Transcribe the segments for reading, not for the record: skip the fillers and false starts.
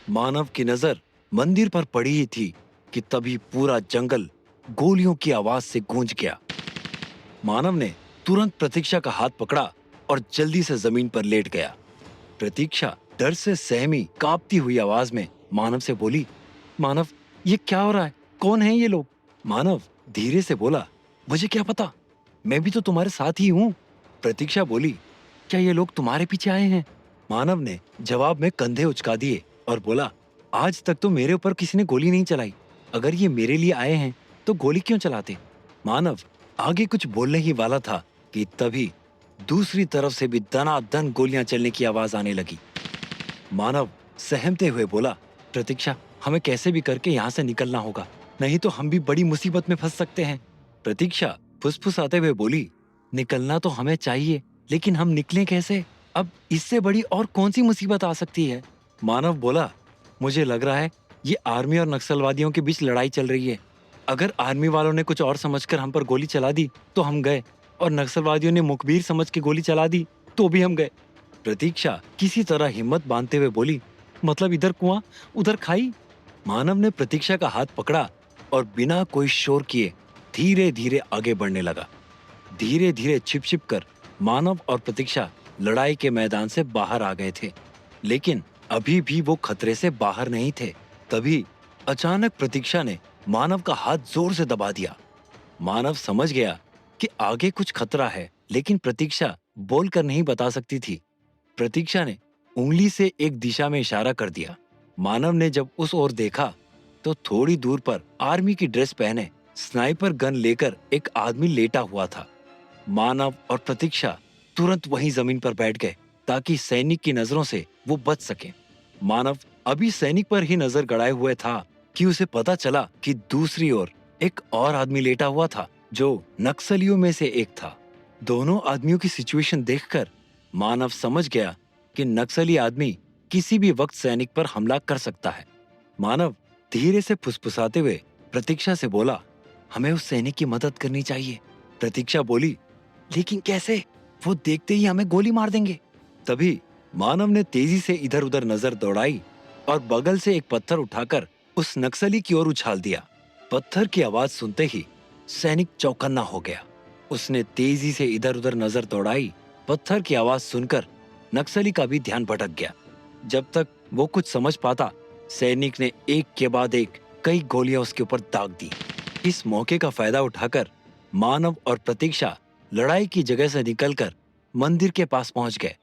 मानव की नजर मंदिर पर पड़ी ही थी कि तभी पूरा जंगल गोलियों की आवाज से गूंज गया। मानव ने तुरंत प्रतीक्षा का हाथ पकड़ा और जल्दी से जमीन पर लेट गया। प्रतीक्षा डर से सहमी कांपती हुई आवाज में मानव से बोली, मानव, ये क्या हो रहा है? कौन है ये लोग? मानव धीरे से बोला, मुझे क्या पता, मैं भी तो तुम्हारे साथ ही हूँ। प्रतीक्षा बोली, क्या ये लोग तुम्हारे पीछे आए हैं? मानव ने जवाब में कंधे उचका दिए और बोला, आज तक तो मेरे ऊपर किसी ने गोली नहीं चलाई। अगर ये मेरे लिए आए हैं तो गोली क्यों चलाते? मानव आगे कुछ बोलने ही वाला था कि तभी दूसरी तरफ से भी दनादन गोलियां चलने की आवाज आने लगी। मानव सहमते हुए बोला, प्रतीक्षा, हमें कैसे भी करके यहाँ से निकलना होगा, नहीं तो हम भी बड़ी मुसीबत में फंस सकते हैं। प्रतीक्षा फुसफुसाते हुए बोली, निकलना तो हमें चाहिए, लेकिन हम निकलें कैसे? अब इससे बड़ी और कौन सी मुसीबत आ सकती है? मानव बोला, मुझे लग रहा है ये आर्मी और नक्सलवादियों के बीच लड़ाई चल रही है। अगर आर्मी वालों ने कुछ और समझकर हम पर गोली चला दी तो हम गए, और नक्सलवादियों ने मुखबिर समझ के गोली चला दी तो भी हम गए। प्रतीक्षा किसी तरह हिम्मत बांधते हुए बोली, मतलब इधर कुआं उधर खाई? मानव ने प्रतीक्षा का हाथ पकड़ा और बिना कोई शोर किए धीरे धीरे आगे बढ़ने लगा। धीरे धीरे छिप छिप कर मानव और प्रतीक्षा लड़ाई के मैदान से बाहर आ गए थे, लेकिन अभी भी वो खतरे से बाहर नहीं थे। तभी अचानक प्रतीक्षा ने मानव का हाथ जोर से दबा दिया। मानव समझ गया कि आगे कुछ खतरा है, लेकिन प्रतीक्षा बोलकर नहीं बता सकती थी। प्रतीक्षा ने उंगली से एक दिशा में इशारा कर दिया। मानव ने जब उस ओर देखा तो थोड़ी दूर पर आर्मी की ड्रेस पहने स्नाइपर गन लेकर एक आदमी लेटा हुआ था। मानव और प्रतीक्षा तुरंत वहीं जमीन पर बैठ गए ताकि सैनिक की नजरों से वो बच सके। मानव अभी सैनिक पर ही नजर गड़ाए हुए था कि उसे पता चला कि दूसरी ओर एक और आदमी लेटा हुआ था जो नक्सलियों में से एक था। दोनों आदमियों की सिचुएशन देखकर मानव समझ गया कि नक्सली आदमी किसी भी वक्त सैनिक पर हमला कर सकता है। मानव धीरे से फुसफुसाते हुए प्रतीक्षा से बोला, हमें उस सैनिक की मदद करनी चाहिए। प्रतीक्षा बोली, लेकिन कैसे? वो देखते ही हमें गोली मार देंगे। तभी मानव ने तेजी से इधर उधर नजर दौड़ाई और बगल से एक पत्थर उठाकर उस नक्सली की ओर उछाल दिया। पत्थर की आवाज सुनते ही सैनिक चौकन्ना हो गया। उसने तेजी से इधर उधर नजर दौड़ाई। पत्थर की आवाज सुनकर नक्सली का भी ध्यान भटक गया। जब तक वो कुछ समझ पाता, सैनिक ने एक के बाद एक कई गोलियां उसके ऊपर दाग दी। इस मौके का फायदा उठाकर मानव और प्रतीक्षा लड़ाई की जगह से निकलकर मंदिर के पास पहुंच गए।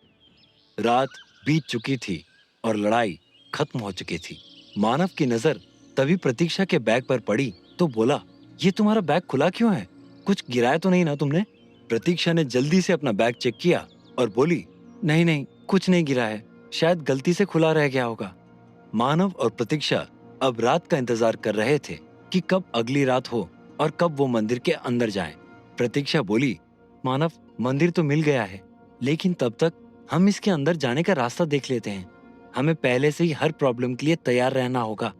रात बीत चुकी थी और लड़ाई खत्म हो चुकी थी। मानव की नजर तभी प्रतीक्षा के बैग पर पड़ी तो बोला, ये तुम्हारा बैग खुला क्यों है? कुछ गिराया तो नहीं ना तुमने? प्रतीक्षा ने जल्दी से अपना बैग चेक किया और बोली, नहीं नहीं, कुछ नहीं गिरा है, शायद गलती से खुला रह गया होगा। मानव और प्रतीक्षा अब रात का इंतजार कर रहे थे कि कब अगली रात हो और कब वो मंदिर के अंदर जाएं। प्रतीक्षा बोली, मानव, मंदिर तो मिल गया है, लेकिन तब तक हम इसके अंदर जाने का रास्ता देख लेते हैं। हमें पहले से ही हर प्रॉब्लम के लिए तैयार रहना होगा।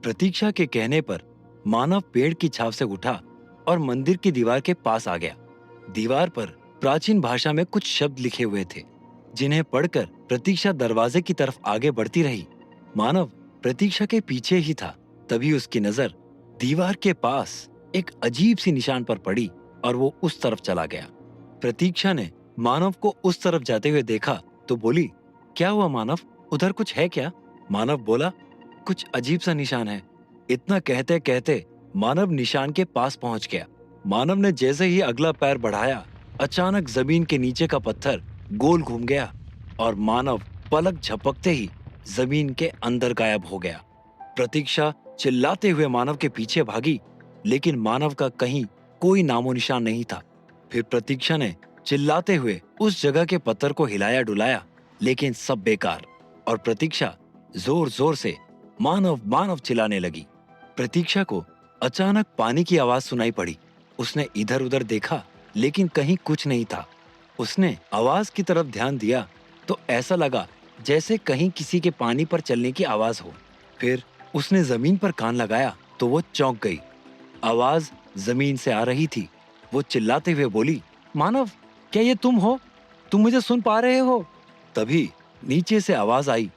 प्रतीक्षा के कहने पर मानव पेड़ की छाव से उठा और मंदिर की दीवार के पास आ गया। दीवार पर प्राचीन भाषा में कुछ शब्द लिखे हुए थे, जिन्हें पढ़कर प्रतीक्षा दरवाजे की तरफ आगे बढ़ती रही। मानव प्रतीक्षा के पीछे ही था। तभी उसकी नजर दीवार के पास एक अजीब सी निशान पर पड़ी और वो उस तरफ चला गया। प्रतीक्षा ने मानव को उस तरफ जाते हुए देखा तो बोली, क्या हुआ मानव, उधर कुछ है क्या? मानव बोला, कुछ अजीब सा निशान है। इतना कहते कहते मानव निशान के पास पहुंच गया। मानव ने जैसे ही अगला पैर बढ़ाया, अचानक जमीन के नीचे का पत्थर गोल घूम गया और मानव पलक झपकते ही जमीन के अंदर गायब हो गया। प्रतीक्षा चिल्लाते हुए मानव के पीछे भागी, लेकिन मानव का कहीं कोई नामो निशान नहीं था। फिर प्रतीक्षा ने चिल्लाते हुए उस जगह के पत्थर को हिलाया डुलाया, लेकिन सब बेकार, और प्रतीक्षा जोर जोर से मानव मानव चिल्लाने लगी। प्रतीक्षा को अचानक पानी की आवाज सुनाई पड़ी। उसने इधर उधर देखा, लेकिन कहीं कुछ नहीं था। उसने आवाज की तरफ ध्यान दिया तो ऐसा लगा जैसे कहीं किसी के पानी पर चलने की आवाज हो। फिर उसने जमीन पर कान लगाया तो वो चौंक गई। आवाज जमीन से आ रही थी। वो चिल्लाते हुए बोली, मानव, क्या ये तुम हो? तुम मुझे सुन पा रहे हो? तभी नीचे से आवाज आई,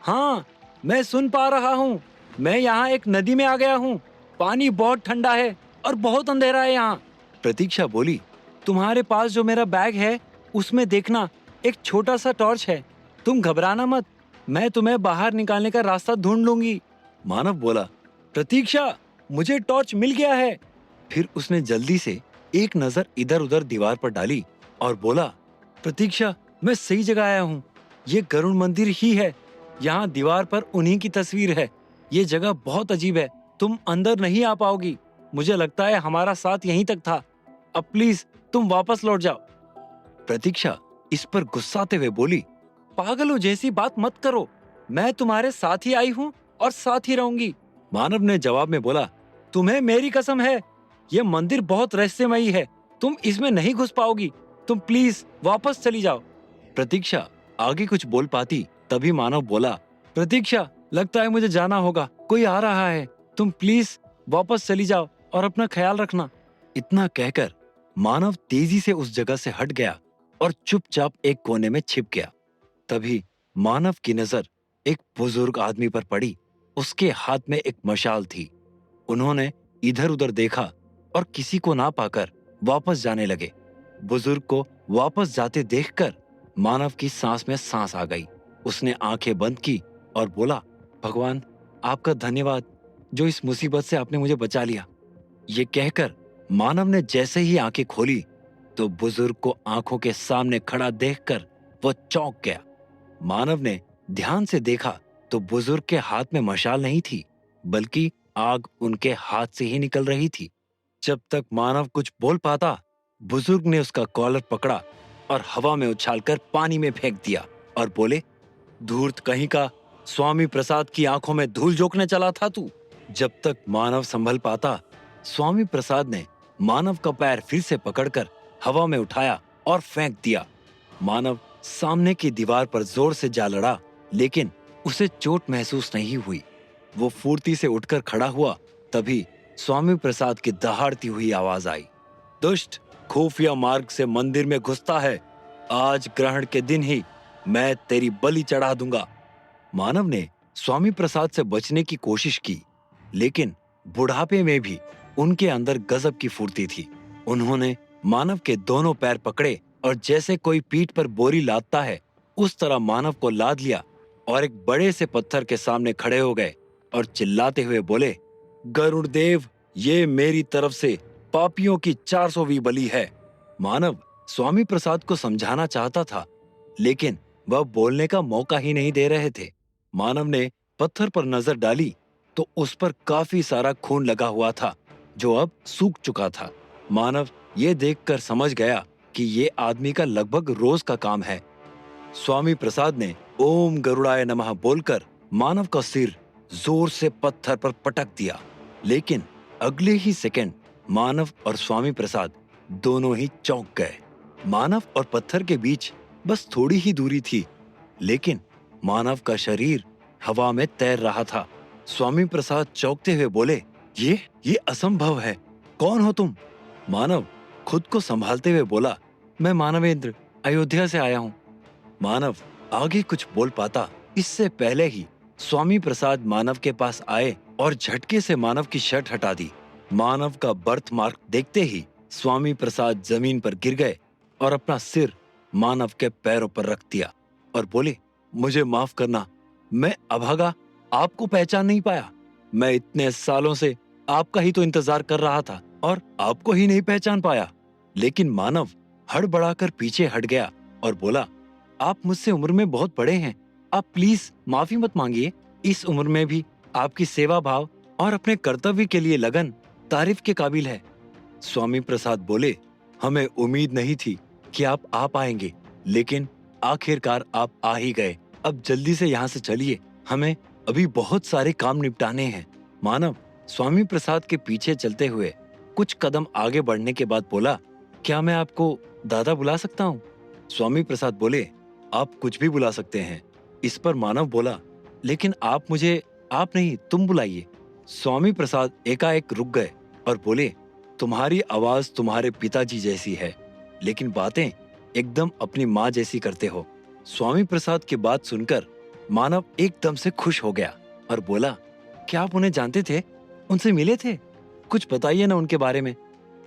हाँ, मैं सुन पा रहा हूँ। मैं यहाँ एक नदी में आ गया हूँ। पानी बहुत ठंडा है और बहुत अंधेरा है यहाँ। प्रतीक्षा बोली, तुम्हारे पास जो मेरा बैग है उसमें देखना एक छोटा सा टॉर्च है। तुम घबराना मत, मैं तुम्हें बाहर निकालने का रास्ता ढूंढ लूंगी। मानव बोला, प्रतीक्षा, मुझे टॉर्च मिल गया है। फिर उसने जल्दी से एक नजर इधर उधर दीवार पर डाली और बोला, प्रतीक्षा, मैं सही जगह आया हूँ। ये गरुड़ मंदिर ही है। यहाँ दीवार पर उन्हीं की तस्वीर है। ये जगह बहुत अजीब है, तुम अंदर नहीं आ पाओगी। मुझे लगता है हमारा साथ यहीं तक था। अब प्लीज तुम वापस लौट जाओ। प्रतीक्षा इस पर गुस्साते हुए बोली, पागलों जैसी बात मत करो। मैं तुम्हारे साथ ही आई हूँ और साथ ही रहूंगी। मानव ने जवाब में बोला, तुम्हें मेरी कसम है, ये मंदिर बहुत रहस्यमयी है। तुम इसमें नहीं घुस पाओगी। तुम प्लीज वापस चली जाओ। प्रतीक्षा आगे कुछ बोल पाती, तभी मानव बोला, प्रतीक्षा, लगता है मुझे जाना होगा। कोई आ रहा है। तुम प्लीज वापस चली जाओ और अपना ख्याल रखना। इतना कहकर मानव तेजी से उस जगह से हट गया और चुपचाप एक कोने में छिप गया। तभी मानव की नजर एक बुजुर्ग आदमी पर पड़ी। उसके हाथ में एक मशाल थी। उन्होंने इधर उधर देखा और किसी को ना पाकर वापस जाने लगे। बुजुर्ग को वापस जाते देखकर मानव की सांस में सांस आ गई। उसने आंखें बंद की और बोला, भगवान, आपका धन्यवाद जो इस मुसीबत से आपने मुझे बचा लिया। ये कहकर मानव ने जैसे ही आंखें खोली तो बुजुर्ग को आंखों के सामने खड़ा देखकर वो चौंक गया। मानव ने ध्यान से देखा तो बुजुर्ग के हाथ में मशाल नहीं थी, बल्कि आग उनके हाथ से ही निकल रही थी। जब तक मानव कुछ बोल पाता, बुजुर्ग ने उसका कॉलर पकड़ा और हवा में उछालकर पानी में फेंक दिया और बोले, धूर्त कहीं का, स्वामी प्रसाद की आंखों में धूल झोंकने चला था तू। जब तक मानव संभल पाता, स्वामी प्रसाद ने मानव का पैर फिर से पकड़कर हवा में उठाया और फेंक दिया। मानव सामने की दीवार पर जोर से जा लड़ा, लेकिन उसे चोट महसूस नहीं हुई। वो फुर्ती से उठकर खड़ा हुआ। तभी स्वामी प्रसाद की दहाड़ती हुई आवाज आई, दुष्ट खुफिया मार्ग से मंदिर में घुसता है। आज ग्रहण के दिन ही मैं तेरी बलि चढ़ा दूंगा। मानव ने स्वामी प्रसाद से बचने की कोशिश की, लेकिन बुढ़ापे में भी उनके अंदर गजब की फुर्ती थी। उन्होंने मानव के दोनों पैर पकड़े और जैसे कोई पीठ पर बोरी लादता है, उस तरह मानव को लाद लिया और एक बड़े से पत्थर के सामने खड़े हो गए और चिल्लाते हुए बोले, गरुड़ देव, ये मेरी तरफ से पापियों की 400वीं बलि है। मानव स्वामी प्रसाद को समझाना चाहता था, लेकिन वह बोलने का मौका ही नहीं दे रहे थे। मानव ने पत्थर पर नजर डाली तो उस पर काफी सारा खून लगा हुआ था, जो अब सूख चुका था। मानव ये देखकर समझ गया कि ये आदमी का लगभग रोज का काम है। स्वामी प्रसाद ने ओम गरुड़ाय नमः बोलकर मानव का सिर जोर से पत्थर पर पटक दिया, लेकिन अगले ही सेकंड मानव और स्वामी प्रसाद दोनों ही चौंक गए। मानव और पत्थर के बीच बस थोड़ी ही दूरी थी, लेकिन मानव का शरीर हवा में तैर रहा था। स्वामी प्रसाद चौंकते हुए बोले, ये असंभव है। कौन हो तुम? मानव खुद को संभालते हुए बोला, मैं मानवेंद्र, अयोध्या से आया हूँ। मानव आगे कुछ बोल पाता, इससे पहले ही स्वामी प्रसाद मानव के पास आए और झटके से मानव की शर्ट हटा दी। मानव का बर्थ मार्क देखते ही स्वामी प्रसाद जमीन पर गिर गए और अपना सिर मानव के पैरों पर रख दिया और बोले, मुझे माफ करना, मैं अभागा आपको पहचान नहीं पाया। मैं इतने सालों से आपका ही तो इंतजार कर रहा था और आपको ही नहीं पहचान पाया। लेकिन मानव हड़बड़ाकर पीछे हट गया और बोला, आप मुझसे उम्र में बहुत बड़े हैं, आप प्लीज माफी मत मांगिए। इस उम्र में भी आपकी सेवा भाव और अपने कर्तव्य के लिए लगन तारीफ के काबिल है। स्वामी प्रसाद बोले, हमें उम्मीद नहीं थी कि आप आ पाएंगे, लेकिन आखिरकार आप आ ही गए। अब जल्दी से यहाँ से चलिए, हमें अभी बहुत सारे काम निपटाने हैं। मानव स्वामी प्रसाद के पीछे चलते हुए कुछ कदम आगे बढ़ने के बाद बोला, क्या मैं आपको दादा बुला सकता हूँ? स्वामी प्रसाद बोले, आप कुछ भी बुला सकते हैं। इस पर मानव बोला, लेकिन आप मुझे आप नहीं, तुम बुलाइए। स्वामी प्रसाद एकाएक रुक गए और बोले, तुम्हारी आवाज तुम्हारे पिताजी जैसी है, लेकिन बातें एकदम अपनी माँ जैसी करते हो। स्वामी प्रसाद की बात सुनकर मानव एकदम से खुश हो गया और बोला, क्या आप उन्हें जानते थे? उनसे मिले थे? कुछ बताइए ना उनके बारे में,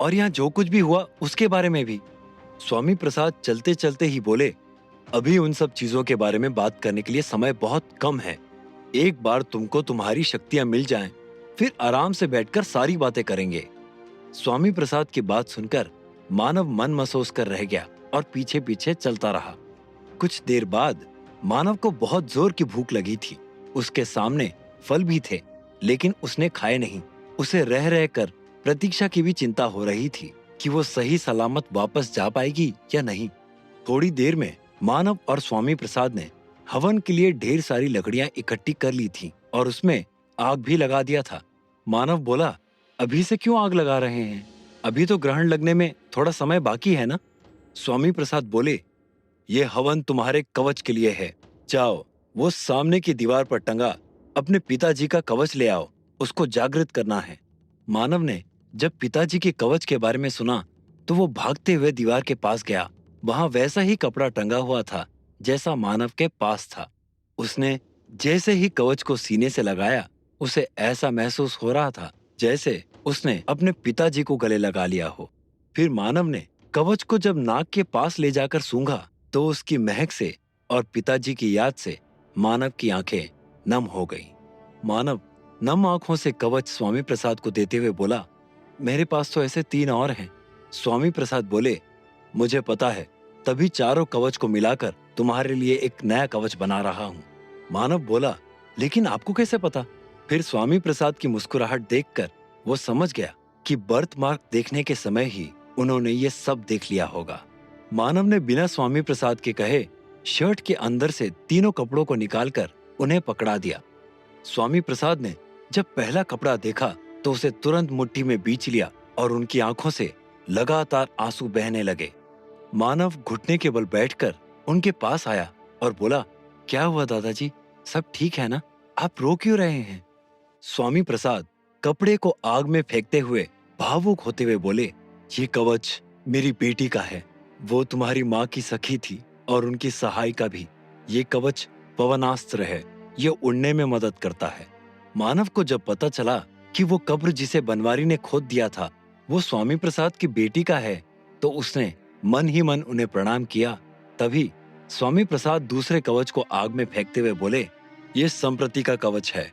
और यहाँ जो कुछ भी हुआ उसके बारे में भी। स्वामी प्रसाद चलते चलते ही बोले, अभी उन सब चीजों के बारे में बात करने के लिए समय बहुत कम है। एक बार तुमको तुम्हारी शक्तियां मिल जाएं, फिर आराम से बैठकर सारी बातें करेंगे। स्वामी प्रसाद की बात सुनकर मानव मन महसूस कर रह गया और पीछे पीछे चलता रहा। कुछ देर बाद मानव को बहुत जोर की भूख लगी थी। उसके सामने फल भी थे, लेकिन उसने खाए नहीं। उसे रह रहकर प्रतीक्षा की भी चिंता हो रही थी कि वो सही सलामत वापस जा पाएगी या नहीं। थोड़ी देर में मानव और स्वामी प्रसाद ने हवन के लिए ढेर सारी लकड़ियां इकट्ठी कर ली थी और उसमें आग भी लगा दिया था। मानव बोला, अभी से क्यों आग लगा रहे हैं? अभी तो ग्रहण लगने में थोड़ा समय बाकी है ना? स्वामी प्रसाद बोले, ये हवन तुम्हारे कवच के लिए है। जाओ, वो सामने की दीवार पर टंगा अपने पिताजी का कवच ले आओ, उसको जागृत करना है। मानव ने जब पिताजी के कवच के बारे में सुना तो वो भागते हुए दीवार के पास गया। वहां वैसा ही कपड़ा टंगा हुआ था जैसा मानव के पास था। उसने जैसे ही कवच को सीने से लगाया, उसे ऐसा महसूस हो रहा था जैसे उसने अपने पिताजी को गले लगा लिया हो। फिर मानव ने कवच को जब नाक के पास ले जाकर सूंघा तो उसकी महक से और पिताजी की याद से मानव की आंखें नम हो गईं। मानव नम आंखों से कवच स्वामी प्रसाद को देते हुए बोला, मेरे पास तो ऐसे 3 और हैं। स्वामी प्रसाद बोले, मुझे पता है, तभी चारों कवच को मिलाकर तुम्हारे लिए एक नया कवच बना रहा हूँ। मानव बोला, लेकिन आपको कैसे पता? फिर स्वामी प्रसाद की मुस्कुराहट देखकर वो समझ गया कि बर्थ मार्क देखने के समय ही उन्होंने ये सब देख लिया होगा। मानव ने बिना स्वामी प्रसाद के कहे शर्ट के अंदर से तीनों कपड़ों को निकालकर उन्हें पकड़ा दिया। स्वामी प्रसाद ने जब पहला कपड़ा देखा तो उसे तुरंत मुट्ठी में बींच लिया और उनकी आंखों से लगातार आंसू बहने लगे। मानव घुटने के बल बैठकर उनके पास आया और बोला, क्या हुआ दादाजी? सब ठीक है ना? आप रो क्यों रहे हैं? स्वामी प्रसाद कपड़े को आग में फेंकते हुए भावुक होते हुए बोले, ये कवच मेरी बेटी का है। वो तुम्हारी माँ की सखी थी और उनकी सहायिका भी। ये कवच पवनास्त्र है, ये उड़ने में मदद करता है। मानव को जब पता चला कि वो कब्र जिसे बनवारी ने खोद दिया था वो स्वामी प्रसाद की बेटी का है, तो उसने मन ही मन उन्हें प्रणाम किया। तभी स्वामी प्रसाद दूसरे कवच को आग में फेंकते हुए बोले, ये संप्रति का कवच है,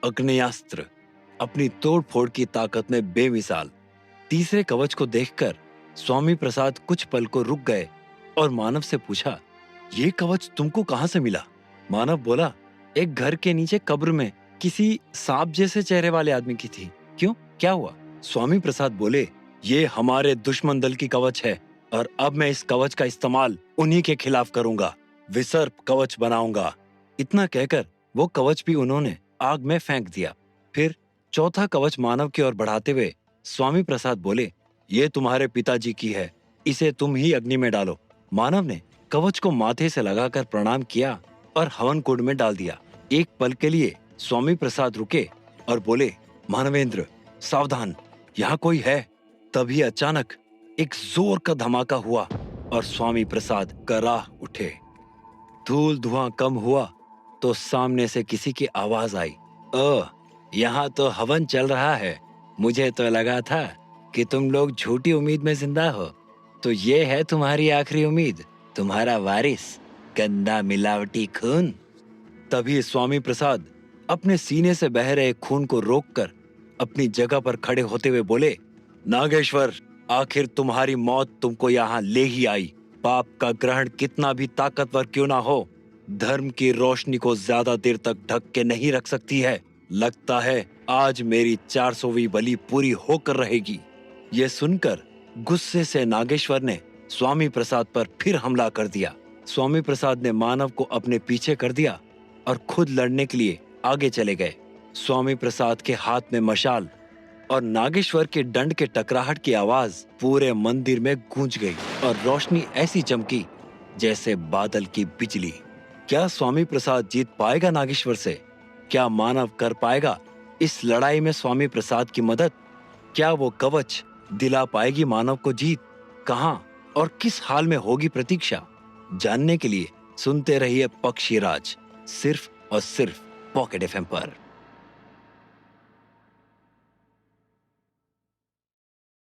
अग्नेयास्त्र, अपनी तोड़ फोड़ की ताकत में बेमिसाल। तीसरे कवच को देखकर स्वामी प्रसाद कुछ पल को रुक गए और मानव से पूछा, ये कवच तुमको कहां से मिला? मानव बोला, एक घर के नीचे कब्र में किसी सांप जैसे चेहरे वाले आदमी की थी। क्यों, क्या हुआ? स्वामी प्रसाद बोले, ये हमारे दुश्मन दल की कवच है और अब मैं इस कवच का इस्तेमाल उन्हीं के खिलाफ करूंगा, विसर्प कवच बनाऊंगा। इतना कहकर वो कवच भी उन्होंने आग में फेंक दिया। फिर चौथा कवच मानव की ओर बढ़ाते हुए स्वामी प्रसाद बोले, ये तुम्हारे पिताजी की है, इसे तुम ही अग्नि में डालो। मानव ने कवच को माथे से लगाकर प्रणाम किया और हवन कुंड में डाल दिया। एक पल के लिए स्वामी प्रसाद रुके और बोले, मानवेंद्र सावधान, यहाँ कोई है। तभी अचानक एक जोर का धमाका हुआ और स्वामी प्रसाद कराह उठे। धूल धुआं कम हुआ तो सामने से किसी की आवाज आई, यहाँ तो हवन चल रहा है। मुझे तो लगा था कि तुम लोग झूठी उम्मीद में जिंदा हो, तो ये है तुम्हारी आखिरी उम्मीद, तुम्हारा वारिस, गंदा मिलावटी खून। तभी स्वामी प्रसाद अपने सीने से बह रहे खून को रोककर अपनी जगह पर खड़े होते हुए बोले, नागेश्वर, आखिर तुम्हारी मौत तुमको यहाँ ले ही आई। पाप का ग्रहण कितना भी ताकतवर क्यों ना हो, धर्म की रोशनी को ज्यादा देर तक ढक के नहीं रख सकती है। लगता है आज मेरी 400वीं बलि पूरी होकर रहेगी। ये सुनकर गुस्से से नागेश्वर ने स्वामी प्रसाद पर फिर हमला कर दिया। स्वामी प्रसाद ने मानव को अपने पीछे कर दिया और खुद लड़ने के लिए आगे चले गए। स्वामी प्रसाद के हाथ में मशाल और नागेश्वर के दंड के टकराहट की आवाज पूरे मंदिर में गूंज गई और रोशनी ऐसी चमकी जैसे बादल की बिजली। क्या स्वामी प्रसाद जीत पाएगा नागेश्वर से? क्या मानव कर पाएगा इस लड़ाई में स्वामी प्रसाद की मदद? क्या वो कवच दिला पाएगी मानव को जीत? कहां और किस हाल में होगी प्रतीक्षा? जानने के लिए सुनते रहिए पक्षीराज, सिर्फ और सिर्फ पॉकेट एफएम पर।